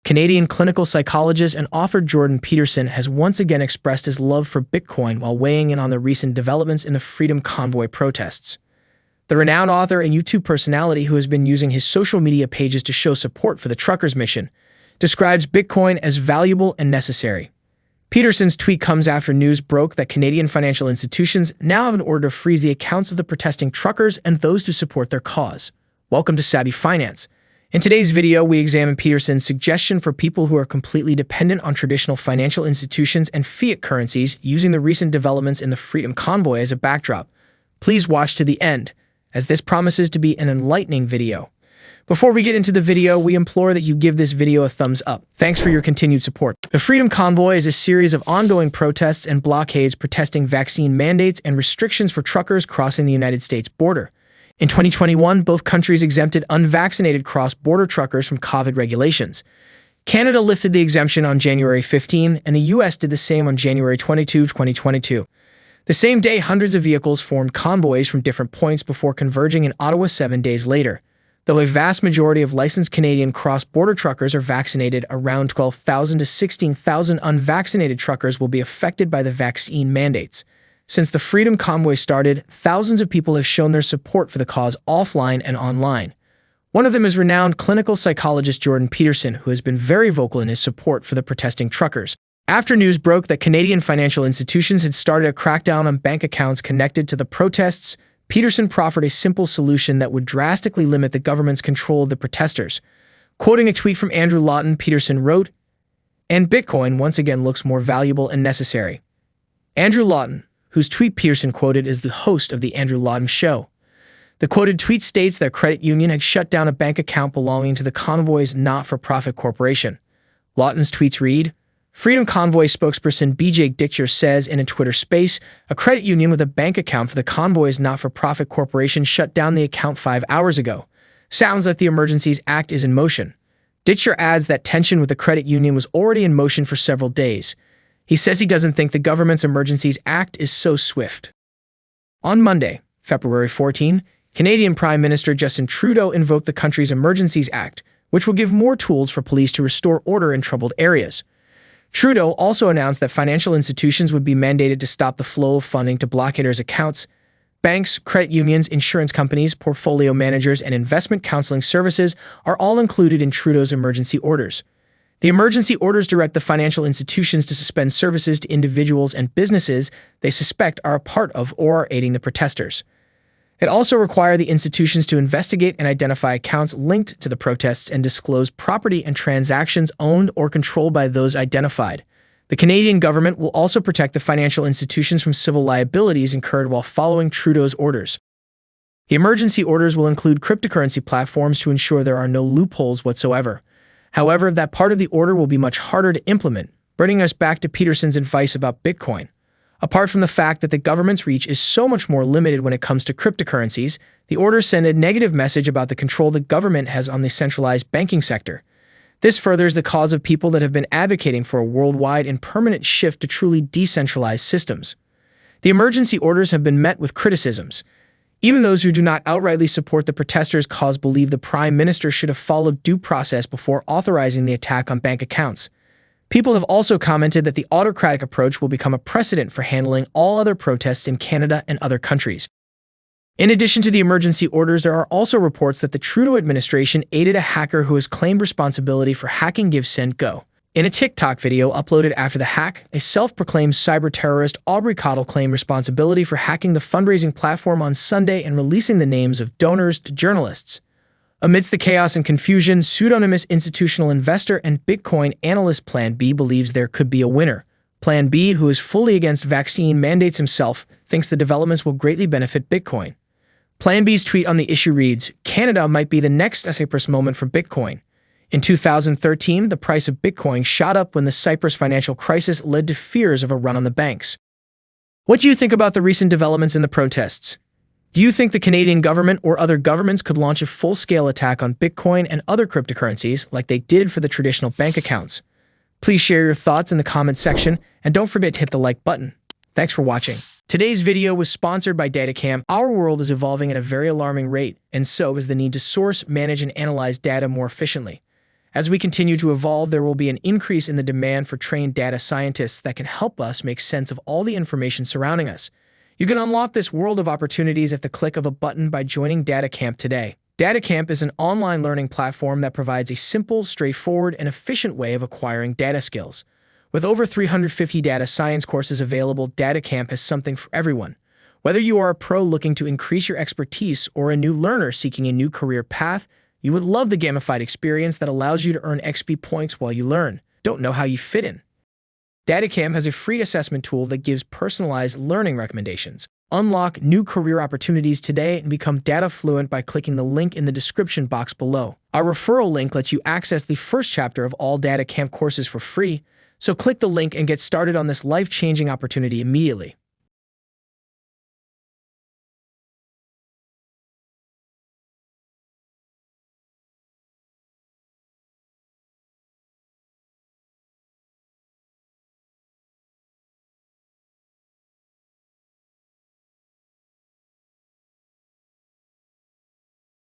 Canadian clinical psychologist and author Jordan Peterson has once again expressed his love for Bitcoin while weighing in on the recent developments in the Freedom Convoy protests. The renowned author and YouTube personality, who has been using his social media pages to show support for the truckers' mission, describes Bitcoin as valuable and necessary. Peterson's tweet comes after news broke that Canadian financial institutions now have an order to freeze the accounts of the protesting truckers and those who support their cause. Welcome to Savvy Finance. In today's video, we examine Peterson's suggestion for people who are completely dependent on traditional financial institutions and fiat currencies, using the recent developments in the Freedom Convoy as a backdrop. Please watch to the end, as this promises to be an enlightening video. Before we get into the video, we implore that you give this video a thumbs up. Thanks for your continued support. The Freedom Convoy is a series of ongoing protests and blockades protesting vaccine mandates and restrictions for truckers crossing the United States border. In 2021, both countries exempted unvaccinated cross-border truckers from COVID regulations. Canada lifted the exemption on January 15, and the U.S. did the same on January 22, 2022. The same day, hundreds of vehicles formed convoys from different points before converging in Ottawa 7 days later. Though a vast majority of licensed Canadian cross-border truckers are vaccinated, around 12,000 to 16,000 unvaccinated truckers will be affected by the vaccine mandates. Since the Freedom Convoy started, thousands of people have shown their support for the cause offline and online. One of them is renowned clinical psychologist Jordan Peterson, who has been very vocal in his support for the protesting truckers. After news broke that Canadian financial institutions had started a crackdown on bank accounts connected to the protests, Peterson proffered a simple solution that would drastically limit the government's control of the protesters. Quoting a tweet from Andrew Lawton, Peterson wrote, "And Bitcoin once again looks more valuable and necessary." Andrew Lawton, whose tweet Peterson quoted, is the host of The Andrew Lawton Show. The quoted tweet states that a credit union had shut down a bank account belonging to the convoy's not-for-profit corporation. Lawton's tweets read, Freedom Convoy spokesperson BJ Ditcher says in a Twitter space, a credit union with a bank account for the convoy's not-for-profit corporation shut down the account 5 hours ago. Sounds like the Emergencies Act is in motion. Ditcher adds that tension with the credit union was already in motion for several days. He says he doesn't think the government's Emergencies Act is so swift. On Monday, February 14, Canadian Prime Minister Justin Trudeau invoked the country's Emergencies Act, which will give more tools for police to restore order in troubled areas. Trudeau also announced that financial institutions would be mandated to stop the flow of funding to blockaders' accounts. Banks, credit unions, insurance companies, portfolio managers, and investment counseling services are all included in Trudeau's emergency orders. The emergency orders direct the financial institutions to suspend services to individuals and businesses they suspect are a part of or are aiding the protesters. It also requires the institutions to investigate and identify accounts linked to the protests and disclose property and transactions owned or controlled by those identified. The Canadian government will also protect the financial institutions from civil liabilities incurred while following Trudeau's orders. The emergency orders will include cryptocurrency platforms to ensure there are no loopholes whatsoever. However, that part of the order will be much harder to implement, bringing us back to Peterson's advice about Bitcoin. Apart from the fact that the government's reach is so much more limited when it comes to cryptocurrencies, the orders send a negative message about the control the government has on the centralized banking sector. This furthers the cause of people that have been advocating for a worldwide and permanent shift to truly decentralized systems. The emergency orders have been met with criticisms. Even those who do not outrightly support the protesters' cause believe the Prime Minister should have followed due process before authorizing the attack on bank accounts. People have also commented that the autocratic approach will become a precedent for handling all other protests in Canada and other countries. In addition to the emergency orders, there are also reports that the Trudeau administration aided a hacker who has claimed responsibility for hacking GiveSendGo. In a TikTok video uploaded after the hack, a self-proclaimed cyber terrorist, Aubrey Cottle, claimed responsibility for hacking the fundraising platform on Sunday and releasing the names of donors to journalists. Amidst the chaos and confusion, pseudonymous institutional investor and Bitcoin analyst Plan B believes there could be a winner. Plan B, who is fully against vaccine mandates himself, thinks the developments will greatly benefit Bitcoin. Plan B's tweet on the issue reads, Canada might be the next Cyprus moment for Bitcoin. In 2013, the price of Bitcoin shot up when the Cyprus financial crisis led to fears of a run on the banks. What do you think about the recent developments in the protests? Do you think the Canadian government or other governments could launch a full-scale attack on Bitcoin and other cryptocurrencies like they did for the traditional bank accounts? Please share your thoughts in the comment section, and don't forget to hit the like button. Thanks for watching. Today's video was sponsored by DataCamp. Our world is evolving at a very alarming rate, and so is the need to source, manage, and analyze data more efficiently. As we continue to evolve, there will be an increase in the demand for trained data scientists that can help us make sense of all the information surrounding us. You can unlock this world of opportunities at the click of a button by joining DataCamp today. DataCamp is an online learning platform that provides a simple, straightforward, and efficient way of acquiring data skills. With over 350 data science courses available, DataCamp has something for everyone. Whether you are a pro looking to increase your expertise or a new learner seeking a new career path, you would love the gamified experience that allows you to earn XP points while you learn. Don't know how you fit in? DataCamp has a free assessment tool that gives personalized learning recommendations. Unlock new career opportunities today and become data fluent by clicking the link in the description box below. Our referral link lets you access the first chapter of all DataCamp courses for free, so click the link and get started on this life-changing opportunity immediately.